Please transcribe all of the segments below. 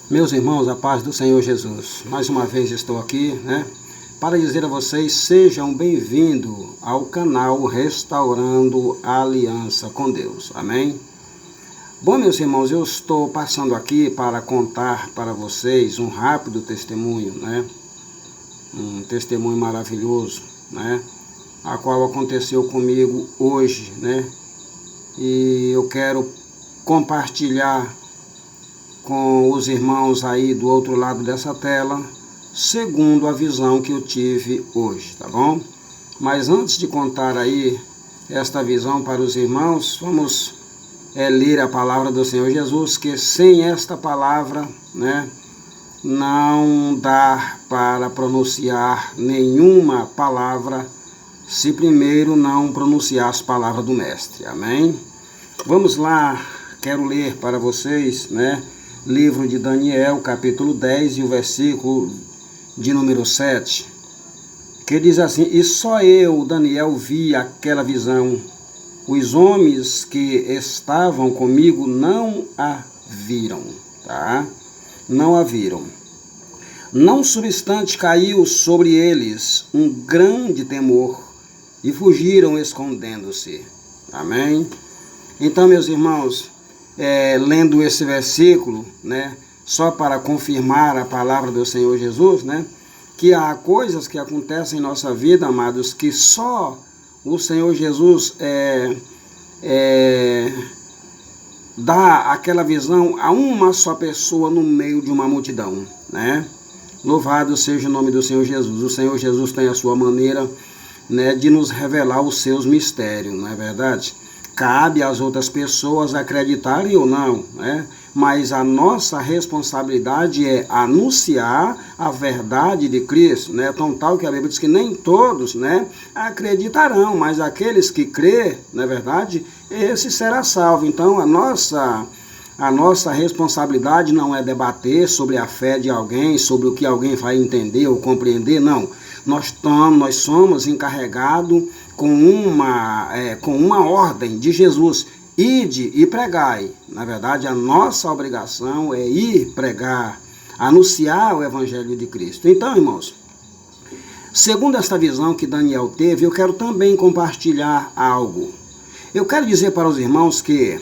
Meus irmãos, a paz do Senhor Jesus. Mais uma vez estou aqui, para dizer a vocês, sejam bem-vindos ao canal Restaurando a Aliança com Deus. Amém? Bom, meus irmãos, eu estou passando aqui para contar para vocês um rápido testemunho, Um testemunho maravilhoso, A qual aconteceu comigo hoje, E eu quero compartilhar com os irmãos aí do outro lado dessa tela, segundo a visão que eu tive hoje, tá bom? Mas antes de contar aí esta visão para os irmãos, vamos ler a palavra do Senhor Jesus, que sem esta palavra, não dá para pronunciar nenhuma palavra, se primeiro não pronunciar as palavras do Mestre, amém? Vamos lá, quero ler para vocês, livro de Daniel, capítulo 10 e o versículo de número 7, que diz assim: E só eu, Daniel, vi aquela visão. Os homens que estavam comigo não a viram, Não a viram. Não obstante, caiu sobre eles um grande temor e fugiram escondendo-se. Amém? Então, meus irmãos, lendo esse versículo, só para confirmar a palavra do Senhor Jesus, que há coisas que acontecem em nossa vida, amados, que só o Senhor Jesus dá aquela visão a uma só pessoa no meio de uma multidão, Louvado seja o nome do Senhor Jesus. O Senhor Jesus tem a sua maneira, de nos revelar os seus mistérios, não é verdade? Cabe às outras pessoas acreditarem ou não, Mas a nossa responsabilidade é anunciar a verdade de Cristo, Tão tal que a Bíblia diz que nem todos, acreditarão, mas aqueles que crê, não é verdade, esse será salvo. Então a nossa responsabilidade não é debater sobre a fé de alguém, sobre o que alguém vai entender ou compreender, não. Nós somos encarregados com uma ordem de Jesus: ide e pregai. Na verdade, a nossa obrigação é ir pregar, anunciar o Evangelho de Cristo. Então, irmãos, segundo esta visão que Daniel teve, eu quero também compartilhar algo. Eu quero dizer para os irmãos que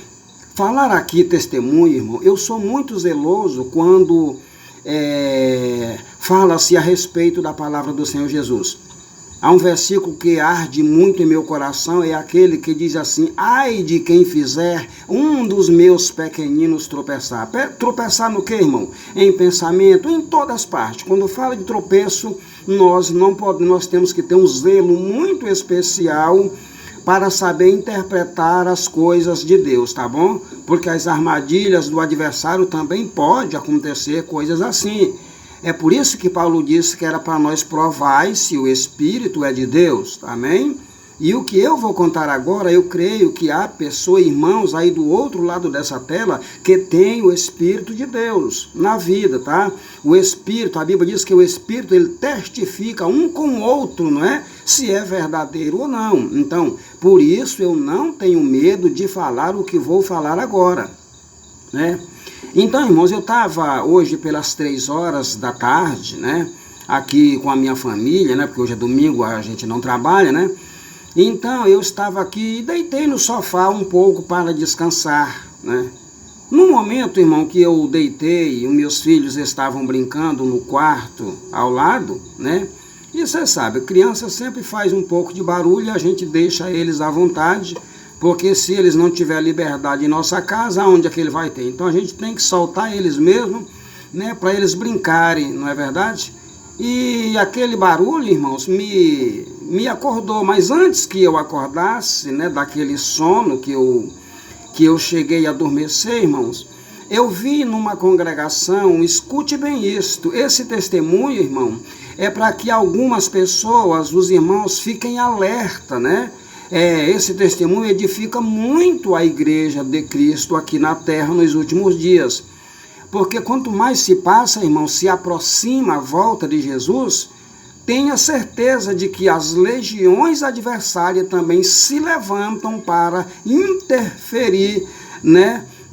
falar aqui testemunho, irmão, eu sou muito zeloso quando fala-se a respeito da palavra do Senhor Jesus. Há um versículo que arde muito em meu coração, é aquele que diz assim: ai de quem fizer um dos meus pequeninos tropeçar. Tropeçar no que, irmão? Em pensamento, em todas as partes. Quando fala de tropeço, nós temos que ter um zelo muito especial para saber interpretar as coisas de Deus, tá bom? Porque as armadilhas do adversário também pode acontecer coisas assim. É por isso que Paulo disse que era para nós provar se o Espírito é de Deus, amém? E o que eu vou contar agora, eu creio que há pessoas, irmãos, aí do outro lado dessa tela, que tem o Espírito de Deus na vida, tá? O Espírito, a Bíblia diz que o Espírito, ele testifica um com o outro, se é verdadeiro ou não. Então, por isso eu não tenho medo de falar o que vou falar agora, Então, irmãos, eu estava hoje pelas 3 horas da tarde, aqui com a minha família, porque hoje é domingo, a gente não trabalha, Então, eu estava aqui e deitei no sofá um pouco para descansar, No momento, irmão, que eu deitei, os meus filhos estavam brincando no quarto ao lado, E você sabe, criança sempre faz um pouco de barulho e a gente deixa eles à vontade, porque se eles não tiverem liberdade em nossa casa, aonde é que ele vai ter? Então a gente tem que soltar eles mesmo, para eles brincarem, não é verdade? E aquele barulho, irmãos, me acordou. Mas antes que eu acordasse, daquele sono que eu cheguei a adormecer, irmãos, eu vi numa congregação, escute bem isto, esse testemunho, irmão, é para que algumas pessoas, os irmãos, fiquem alerta, Esse testemunho edifica muito a igreja de Cristo aqui na terra nos últimos dias. Porque quanto mais se passa, irmão, se aproxima a volta de Jesus, tenha certeza de que as legiões adversárias também se levantam para interferir,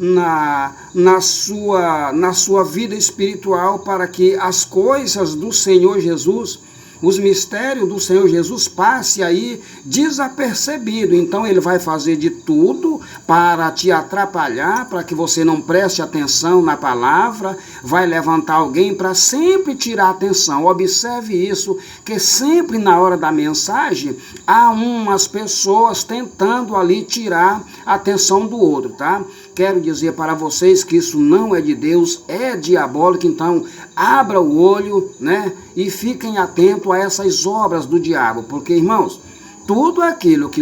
na sua vida espiritual, para que as coisas do Senhor Jesus, os mistérios do Senhor Jesus passe aí desapercebido. Então ele vai fazer de tudo para te atrapalhar, para que você não preste atenção na palavra, vai levantar alguém para sempre tirar a atenção. Observe isso, que sempre na hora da mensagem há umas pessoas tentando ali tirar a atenção do outro, tá? Quero dizer para vocês que isso não é de Deus, é diabólico. Então abra o olho, né, e fiquem atentos a essas obras do diabo, porque, irmãos, tudo aquilo que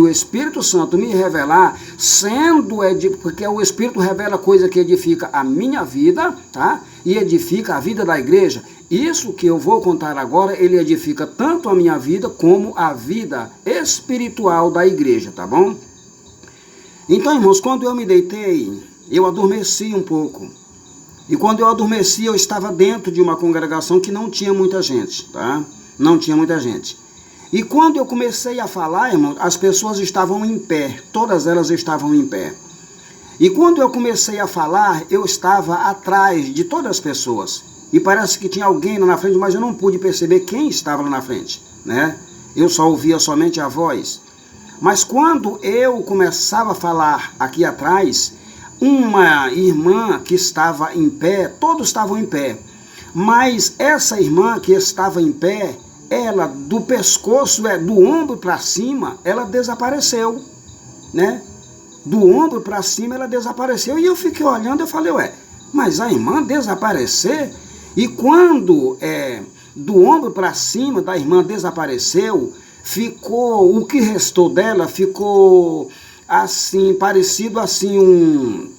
o Espírito Santo me revelar, porque o Espírito revela coisa que edifica a minha vida, tá? E edifica a vida da igreja. Isso que eu vou contar agora, ele edifica tanto a minha vida como a vida espiritual da igreja, tá bom? Então, irmãos, quando eu me deitei, eu adormeci um pouco. E quando eu adormeci, eu estava dentro de uma congregação que não tinha muita gente, tá? Não tinha muita gente. E quando eu comecei a falar, irmãos, as pessoas estavam em pé. Todas elas estavam em pé. E quando eu comecei a falar, eu estava atrás de todas as pessoas. E parece que tinha alguém lá na frente, mas eu não pude perceber quem estava lá na frente, né? Eu só ouvia somente a voz. Mas quando eu começava a falar aqui atrás, uma irmã que estava em pé, todos estavam em pé, mas essa irmã que estava em pé, ela do pescoço, do ombro para cima, ela desapareceu, né? Do ombro para cima ela desapareceu. E eu fiquei olhando, eu falei, mas a irmã desaparecer? E quando do ombro para cima da irmã desapareceu, ficou, o que restou dela ficou assim, parecido assim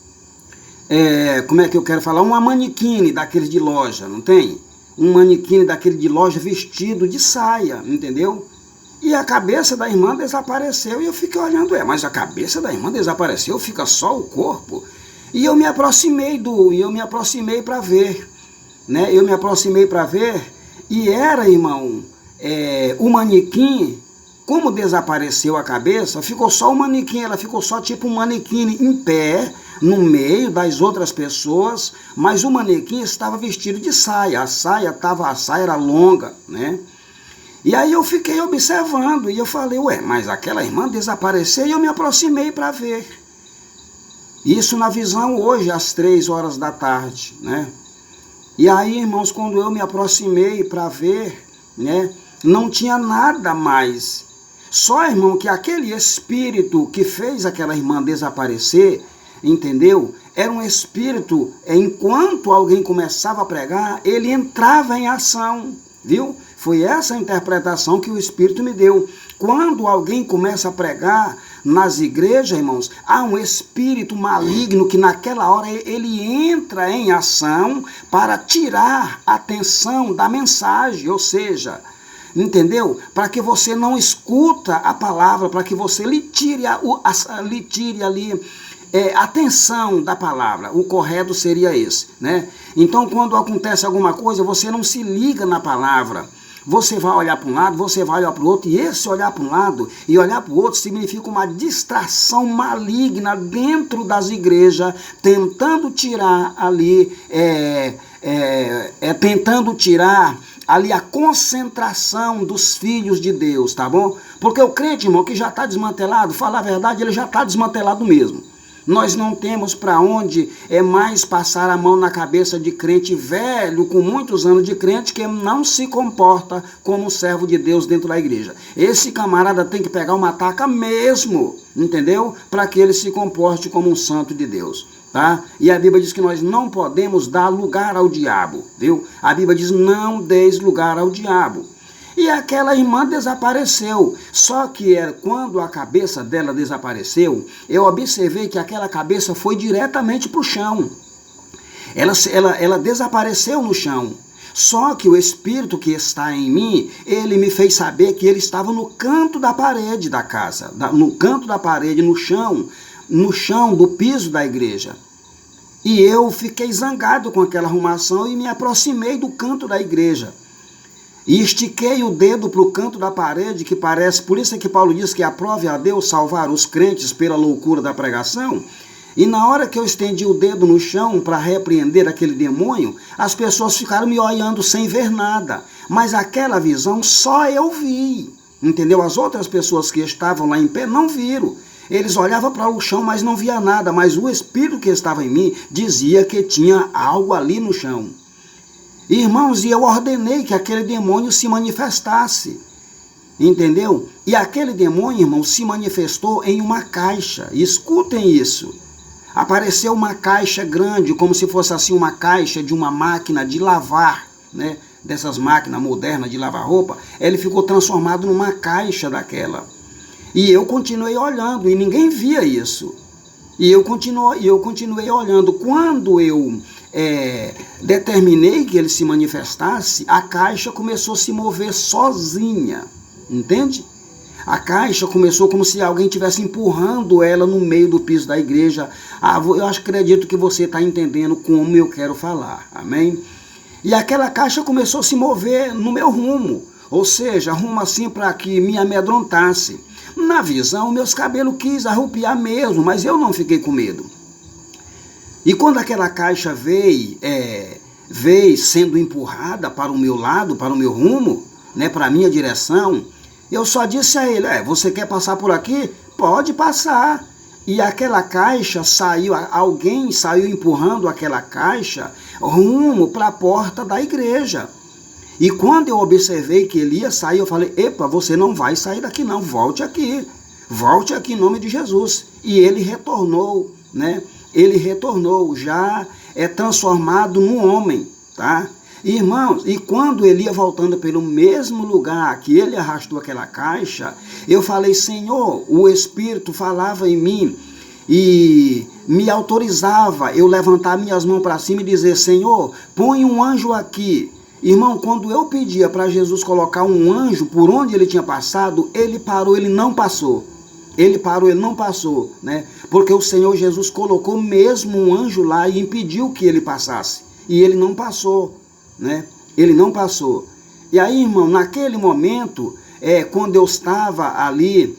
como é que eu quero falar? Uma manequine daquele de loja, não tem? Um manequine daquele de loja vestido de saia, entendeu? E a cabeça da irmã desapareceu e eu fiquei olhando, mas a cabeça da irmã desapareceu, fica só o corpo? E eu me aproximei para ver, né? Eu me aproximei para ver e era, irmão, o manequim, como desapareceu a cabeça, ficou só o manequim, ela ficou só tipo um manequim em pé, no meio das outras pessoas, mas o manequim estava vestido de saia, a saia era longa, né? E aí eu fiquei observando, e eu falei, mas aquela irmã desapareceu, e eu me aproximei para ver. Isso na visão hoje, às 3 horas da tarde, né? E aí, irmãos, quando eu me aproximei para ver, né, não tinha nada mais. Só, irmão, que aquele espírito que fez aquela irmã desaparecer, entendeu? Era um espírito, enquanto alguém começava a pregar, ele entrava em ação, viu? Foi essa a interpretação que o Espírito me deu. Quando alguém começa a pregar nas igrejas, irmãos, há um espírito maligno que naquela hora ele entra em ação para tirar a atenção da mensagem, ou seja, entendeu? Para que você não escuta a palavra, para que você lhe tire ali a atenção da palavra. O correto seria esse, né? Então, quando acontece alguma coisa, você não se liga na palavra. Você vai olhar para um lado, você vai olhar para o outro, e esse olhar para um lado e olhar para o outro significa uma distração maligna dentro das igrejas, tentando tirar ali, tentando tirar ali a concentração dos filhos de Deus, tá bom? Porque o crente, irmão, que já está desmantelado, falar a verdade, ele já está desmantelado mesmo. Nós não temos para onde mais passar a mão na cabeça de crente velho, com muitos anos de crente, que não se comporta como um servo de Deus dentro da igreja. Esse camarada tem que pegar uma taca mesmo, entendeu? Para que ele se comporte como um santo de Deus, tá? E a Bíblia diz que nós não podemos dar lugar ao diabo, viu? A Bíblia diz, não deis lugar ao diabo. E aquela irmã desapareceu. Só que quando a cabeça dela desapareceu, eu observei que aquela cabeça foi diretamente para o chão. Ela desapareceu no chão. Só que o Espírito que está em mim, ele me fez saber que ele estava no canto da parede da casa, no canto da parede, no chão do piso da igreja. E eu fiquei zangado com aquela arrumação e me aproximei do canto da igreja. E estiquei o dedo para o canto da parede, que parece, por isso é que Paulo diz que aprove a Deus salvar os crentes pela loucura da pregação. E na hora que eu estendi o dedo no chão para repreender aquele demônio, as pessoas ficaram me olhando sem ver nada. Mas aquela visão só eu vi. Entendeu? As outras pessoas que estavam lá em pé não viram. Eles olhavam para o chão, mas não via nada. Mas o espírito que estava em mim dizia que tinha algo ali no chão. Irmãos, e eu ordenei que aquele demônio se manifestasse. Entendeu? E aquele demônio, irmão, se manifestou em uma caixa. Escutem isso. Apareceu uma caixa grande, como se fosse assim uma caixa de uma máquina de lavar, né? Dessas máquinas modernas de lavar roupa. Ele ficou transformado numa caixa daquela. E eu continuei olhando e ninguém via isso. E eu continuei olhando. Quando eu determinei que ele se manifestasse, a caixa começou a se mover sozinha. Entende? A caixa começou como se alguém estivesse empurrando ela no meio do piso da igreja. Eu acredito que você está entendendo como eu quero falar. Amém? E aquela caixa começou a se mover no meu rumo. Ou seja, rumo assim para que me amedrontasse. Na visão, meus cabelos quis arrupiar mesmo, mas eu não fiquei com medo. E quando aquela caixa veio sendo empurrada para o meu lado, para o meu rumo, né, para a minha direção, eu só disse a ele, você quer passar por aqui? Pode passar. E aquela caixa alguém saiu empurrando aquela caixa rumo para a porta da igreja. E quando eu observei que ele ia sair, eu falei, epa, você não vai sair daqui não, volte aqui em nome de Jesus. E ele retornou, né? Ele retornou, já transformado num homem, tá? Irmãos, e quando ele ia voltando pelo mesmo lugar que ele arrastou aquela caixa, eu falei, Senhor, o Espírito falava em mim e me autorizava eu levantar minhas mãos para cima e dizer, Senhor, põe um anjo aqui. Irmão, quando eu pedia para Jesus colocar um anjo por onde ele tinha passado, ele parou, ele não passou. Ele parou, ele não passou, né? Porque o Senhor Jesus colocou mesmo um anjo lá e impediu que ele passasse. E ele não passou, né? Ele não passou. E aí, irmão, naquele momento, quando eu estava ali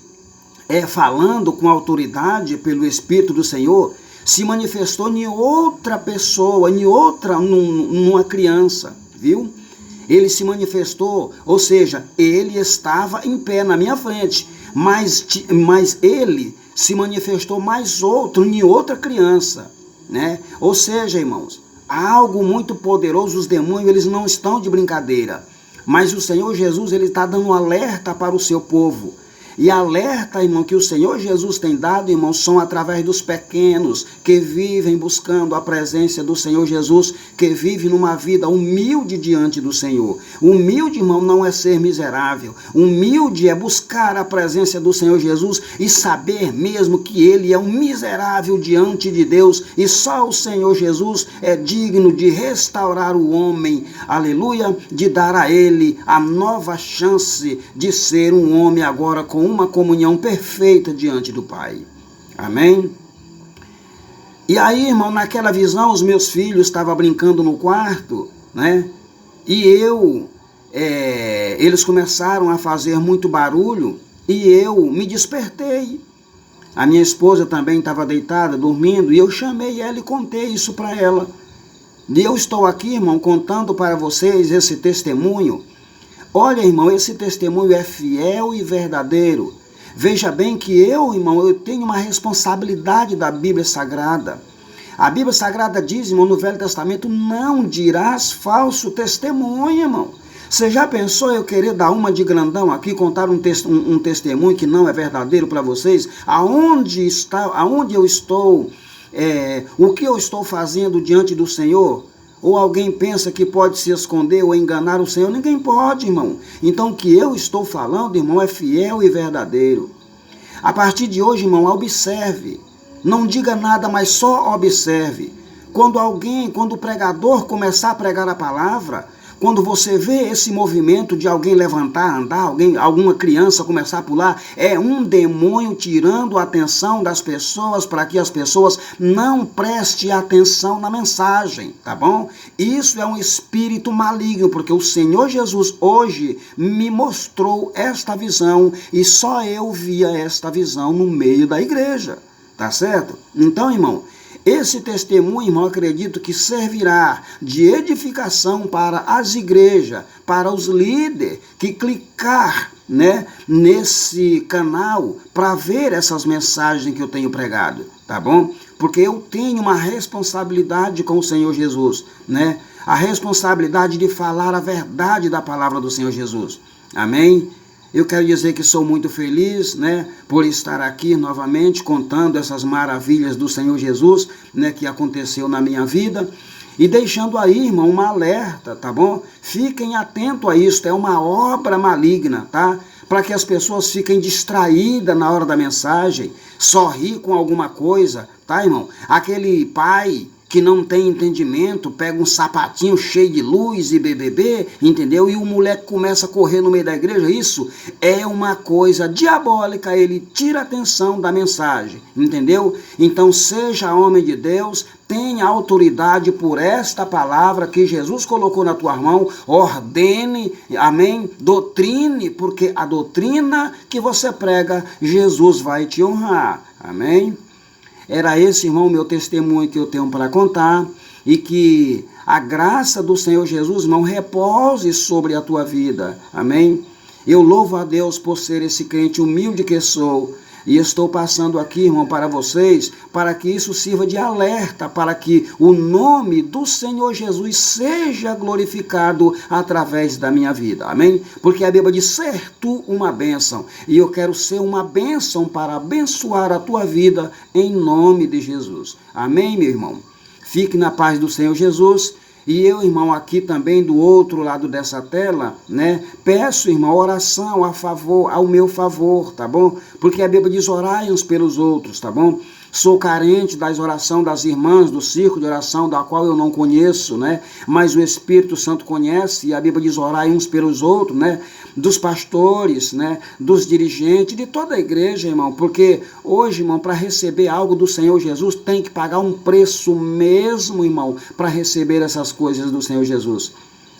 falando com autoridade pelo Espírito do Senhor, se manifestou em outra pessoa, numa criança, viu? Ele se manifestou, ou seja, ele estava em pé na minha frente, mas ele se manifestou mais outro, em outra criança, né? Ou seja, irmãos, algo muito poderoso, os demônios, eles não estão de brincadeira, mas o Senhor Jesus, ele está dando um alerta para o seu povo. E alerta, irmão, que o Senhor Jesus tem dado, irmão, são através dos pequenos que vivem buscando a presença do Senhor Jesus, que vivem numa vida humilde diante do Senhor. Humilde, irmão, não é ser miserável. Humilde é buscar a presença do Senhor Jesus e saber mesmo que ele é um miserável diante de Deus e só o Senhor Jesus é digno de restaurar o homem, aleluia, de dar a ele a nova chance de ser um homem agora com uma comunhão perfeita diante do Pai. Amém? E aí, irmão, naquela visão, os meus filhos estavam brincando no quarto, né? E eles começaram a fazer muito barulho e eu me despertei. A minha esposa também estava deitada, dormindo, e eu chamei ela e contei isso para ela. E eu estou aqui, irmão, contando para vocês esse testemunho. Olha, irmão, esse testemunho é fiel e verdadeiro. Veja bem que irmão, eu tenho uma responsabilidade da Bíblia Sagrada. A Bíblia Sagrada diz, irmão, no Velho Testamento, não dirás falso testemunho, irmão. Você já pensou eu querer dar uma de grandão aqui, contar um testemunho que não é verdadeiro para vocês? Aonde eu estou, o que eu estou fazendo diante do Senhor? Ou alguém pensa que pode se esconder ou enganar o Senhor? Ninguém pode, irmão. Então o que eu estou falando, irmão, é fiel e verdadeiro. A partir de hoje, irmão, observe. Não diga nada, mas só observe. Quando o pregador começar a pregar a palavra, quando você vê esse movimento de alguém levantar, andar, alguma criança começar a pular, é um demônio tirando a atenção das pessoas para que as pessoas não prestem atenção na mensagem, tá bom? Isso é um espírito maligno, porque o Senhor Jesus hoje me mostrou esta visão e só eu via esta visão no meio da igreja. tá certo? Então, irmão, esse testemunho, irmão, acredito que servirá de edificação para as igrejas, para os líderes que clicar, né, nesse canal para ver essas mensagens que eu tenho pregado, tá bom? Porque eu tenho uma responsabilidade com o Senhor Jesus, né? A responsabilidade de falar a verdade da palavra do Senhor Jesus. Amém? Eu quero dizer que sou muito feliz, né, por estar aqui novamente contando essas maravilhas do Senhor Jesus, né, que aconteceu na minha vida. E deixando aí, irmão, uma alerta, tá bom? Fiquem atentos a isso, é uma obra maligna, tá? Para que as pessoas fiquem distraídas na hora da mensagem, sorrir com alguma coisa, tá, irmão? Aquele pai que não tem entendimento, pega um sapatinho cheio de luz e BBB, entendeu? E o moleque começa a correr no meio da igreja. Isso é uma coisa diabólica, ele tira a atenção da mensagem, entendeu? Então seja homem de Deus, tenha autoridade por esta palavra que Jesus colocou na tua mão, ordene, amém? Doutrine, porque a doutrina que você prega, Jesus vai te honrar, amém? Era esse, irmão, o meu testemunho que eu tenho para contar, e que a graça do Senhor Jesus, irmão, repouse sobre a tua vida, amém? Eu louvo a Deus por ser esse crente humilde que sou, e estou passando aqui, irmão, para vocês, para que isso sirva de alerta, para que o nome do Senhor Jesus seja glorificado através da minha vida, amém? Porque a Bíblia diz, ser tu uma bênção, e eu quero ser uma bênção para abençoar a tua vida em nome de Jesus, amém, meu irmão? Fique na paz do Senhor Jesus. E eu, irmão, aqui também do outro lado dessa tela, né, peço, irmão, oração ao meu favor, tá bom? Porque a Bíblia diz, orai uns pelos outros, tá bom? Sou carente das orações das irmãs do círculo de oração, da qual eu não conheço, né? Mas o Espírito Santo conhece, e a Bíblia diz, orai uns pelos outros, né? Dos pastores, né? Dos dirigentes, de toda a igreja, irmão. Porque hoje, irmão, para receber algo do Senhor Jesus, tem que pagar um preço mesmo, irmão, para receber essas coisas do Senhor Jesus.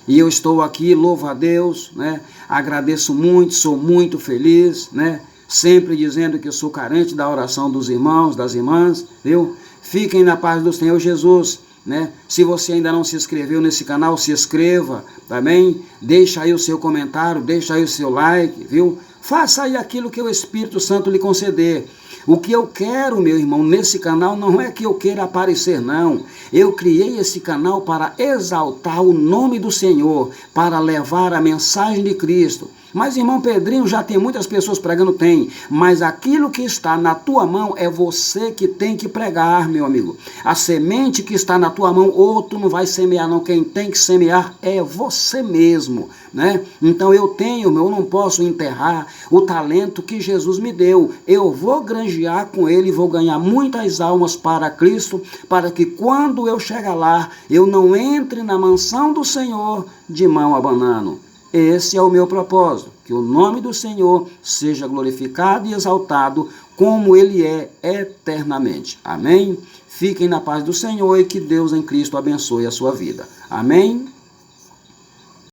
E eu estou aqui, louvo a Deus, né? Agradeço muito, sou muito feliz, né? Sempre dizendo que eu sou carente da oração dos irmãos, das irmãs, viu? Fiquem na paz do Senhor Jesus, né? Se você ainda não se inscreveu nesse canal, se inscreva, tá bem? Deixa aí o seu comentário, deixa aí o seu like, viu? Faça aí aquilo que o Espírito Santo lhe conceder. O que eu quero, meu irmão, nesse canal não é que eu queira aparecer, não. Eu criei esse canal para exaltar o nome do Senhor, para levar a mensagem de Cristo. Mas, irmão Pedrinho, já tem muitas pessoas pregando, tem. Mas aquilo que está na tua mão é você que tem que pregar, meu amigo. A semente que está na tua mão, outro não vai semear, não. Quem tem que semear é você mesmo, né? Então eu não posso enterrar o talento que Jesus me deu. Eu vou granjear com ele e vou ganhar muitas almas para Cristo, para que quando eu chegar lá, eu não entre na mansão do Senhor de mão abanando. Esse é o meu propósito, que o nome do Senhor seja glorificado e exaltado como ele é eternamente. Amém? Fiquem na paz do Senhor e que Deus em Cristo abençoe a sua vida. Amém?